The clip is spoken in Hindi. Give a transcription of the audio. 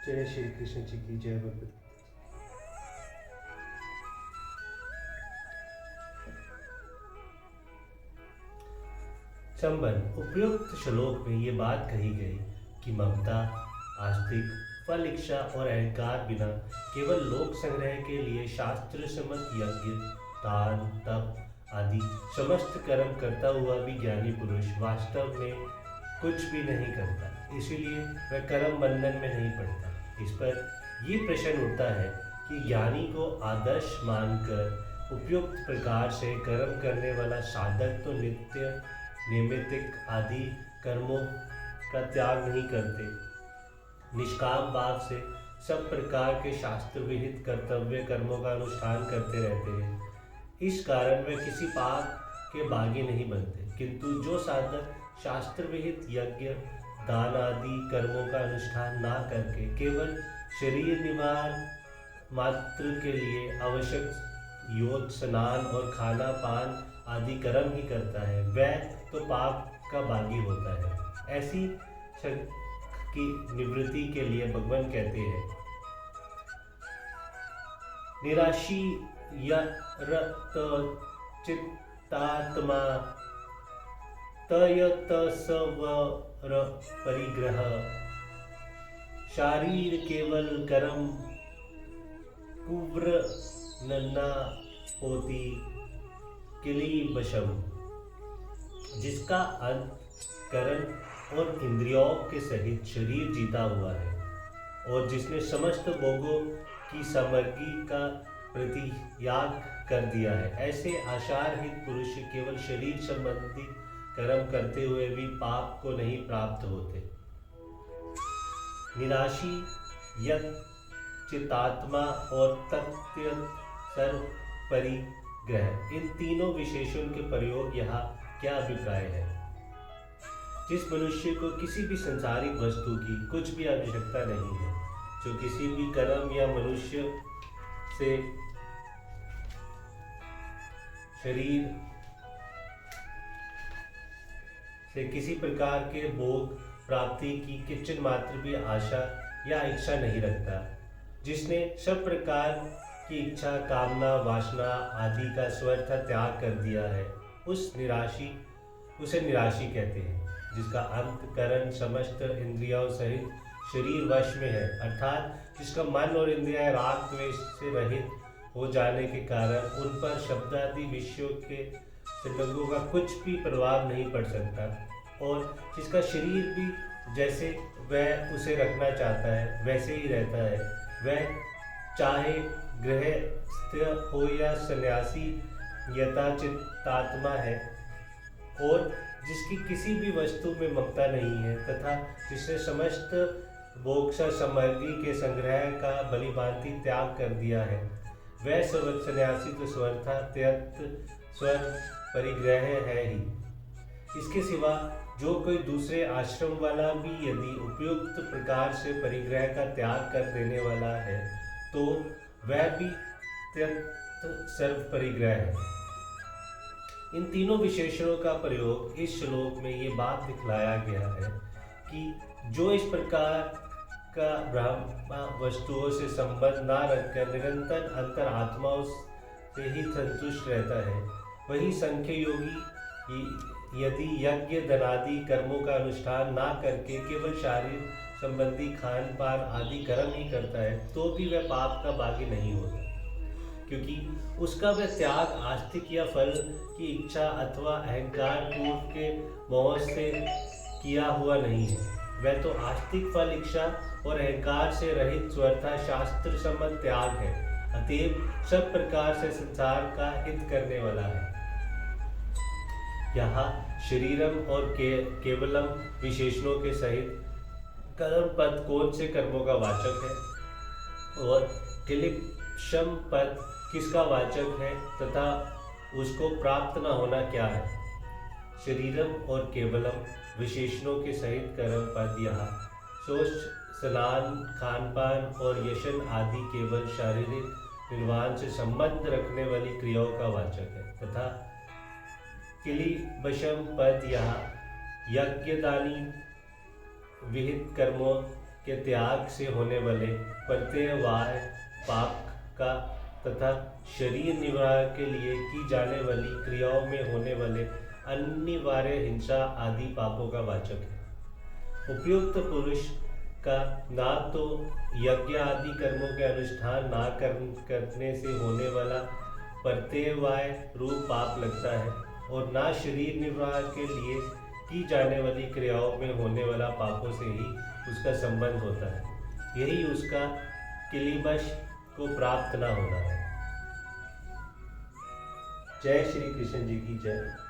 जय श्री कृष्ण जी की जय भगवती। संबंध उपयुक्त श्लोक में ये बात कही गई कि ममता, आस्तिक, फल इच्छा और अहंकार बिना केवल लोक संग्रह के लिए शास्त्र सम्मत यज्ञ, दान, तप आदि समस्त कर्म करता हुआ भी ज्ञानी पुरुष वास्तव में कुछ भी नहीं करता, इसीलिए वह कर्म बंधन में नहीं पड़ता। इस पर ये प्रश्न उठता है कि ज्ञानी को आदर्श मानकर उपयुक्त प्रकार से कर्म करने वाला साधक तो नित्य नैमित्तिक आदि कर्मों का त्याग नहीं करते, निष्काम भाव से सब प्रकार के शास्त्र विहित कर्तव्य कर्मों का अनुष्ठान करते रहते हैं। इस कारण वे किसी पाप के भागी नहीं बनते, किंतु जो साधक शास्त्र विहित यज्ञ, दान आदि कर्मों का अनुष्ठान ना करके केवल शरीर निवारण मात्र के लिए आवश्यक योग, स्नान और खाना पान आदि कर्म ही करता है, वह तो पाप का भागी होता है। ऐसी शक की निवृत्ति के लिए भगवान कहते हैं, निराशी यत चित्तात्मा तयत सवर परिग्रह, शारीर केवल कर्म कुव्र नन्ना होती किली बशम। जिसका अंतकरण और इंद्रियों के सहित शरीर जीता हुआ है और जिसने समस्त भोगों की सामग्री का परित्याग कर दिया है, ऐसे आशारहित पुरुष केवल शरीर संबंधी कर्म करते हुए भी पाप को नहीं प्राप्त होते। निराशी यत चित्तात्मा और तथ्य सर्व परिग्रह, इन तीनों विशेषण के प्रयोग यहाँ क्या अभिप्राय है। जिस मनुष्य को किसी भी संसारिक वस्तु की कुछ भी आवश्यकता नहीं है, जो किसी भी कर्म या मनुष्य से शरीर से किसी प्रकार के भोग प्राप्ति की किंचन मात्र भी आशा या इच्छा नहीं रखता, जिसने सब प्रकार की इच्छा, कामना, वासना आदि का स्वतः त्याग कर दिया है, उसे निराशी कहते हैं। जिसका अंतकरण समस्त इंद्रियों सहित शरीर वश में है, अर्थात जिसका मन और इंद्रियां राग द्वेष से रहित हो जाने के कारण उन पर शब्द आदि विषयों के संबंधों का कुछ भी प्रभाव नहीं पड़ सकता, और जिसका शरीर भी जैसे वह उसे रखना चाहता है वैसे ही रहता है, वह चाहे गृहस्थ हो या सन्यासी यथाचित्तात्मा है, और जिसकी किसी भी वस्तु में ममता नहीं है तथा जिसने समस्त मोक्ष सामग्री के संग्रह का भलीभांति त्याग कर दिया है, वह सन्यासी तो स्वतः त्यक्त स्वर परिग्रह है ही। इसके सिवा जो कोई दूसरे आश्रम वाला भी यदि उपयुक्त प्रकार से परिग्रह का त्याग कर देने वाला है, तो वह भी त्यक्त सर्व परिग्रह है। इन तीनों विशेषणों का प्रयोग इस श्लोक में ये बात दिखलाया गया है कि जो इस प्रकार का ब्रह्म वस्तुओं से संबंध ना रखकर निरंतर अंतर आत्माओं से ही संतुष्ट रहता है, वही संख्य योगी यदि यज्ञ धनादि कर्मों का अनुष्ठान ना करके केवल शारीर संबंधी खान पान आदि कर्म ही करता है, तो भी वह पाप का भागी नहीं होता, क्योंकि उसका वह त्याग आस्तिक या फल की इच्छा अथवा अहंकार पूर्व के मोह से किया हुआ नहीं है। वह तो आस्तिक फल इच्छा और अहंकार से रहित स्वतः शास्त्र सम्मत त्याग है, अतएव सब प्रकार से संसार का हित करने वाला है। यहाँ शरीरम और केवलम विशेषणों के सहित कर्म पद कौन से कर्मों का वाचक है और क्लिप्शम पद किसका वाचक है तथा उसको प्राप्त न होना क्या है। शरीरम और केवलम विशेषणों के सहित कर्म पद यहाँ शोच, स्नान, खान पान और यशन आदि केवल शारीरिक निर्वाण से संबंध रखने वाली क्रियाओं का वाचक है, तथा किली बशम पद यहाँ यज्ञदानी विहित कर्मों के त्याग से होने वाले प्रत्यवाय पाप का तथा शरीर निर्वाह के लिए की जाने वाली क्रियाओं में होने वाले अनिवार्य हिंसा आदि पापों का वाचक है। उपयुक्त पुरुष का ना तो यज्ञ आदि कर्मों के अनुष्ठान ना करने से होने वाला प्रत्यवाय रूप पाप लगता है और ना शरीर निर्वाह के लिए की जाने वाली क्रियाओं में होने वाला पापों से ही उसका संबंध होता है। यही उसका किलीबश को प्राप्त ना होना है। जय श्री कृष्ण जी की जय।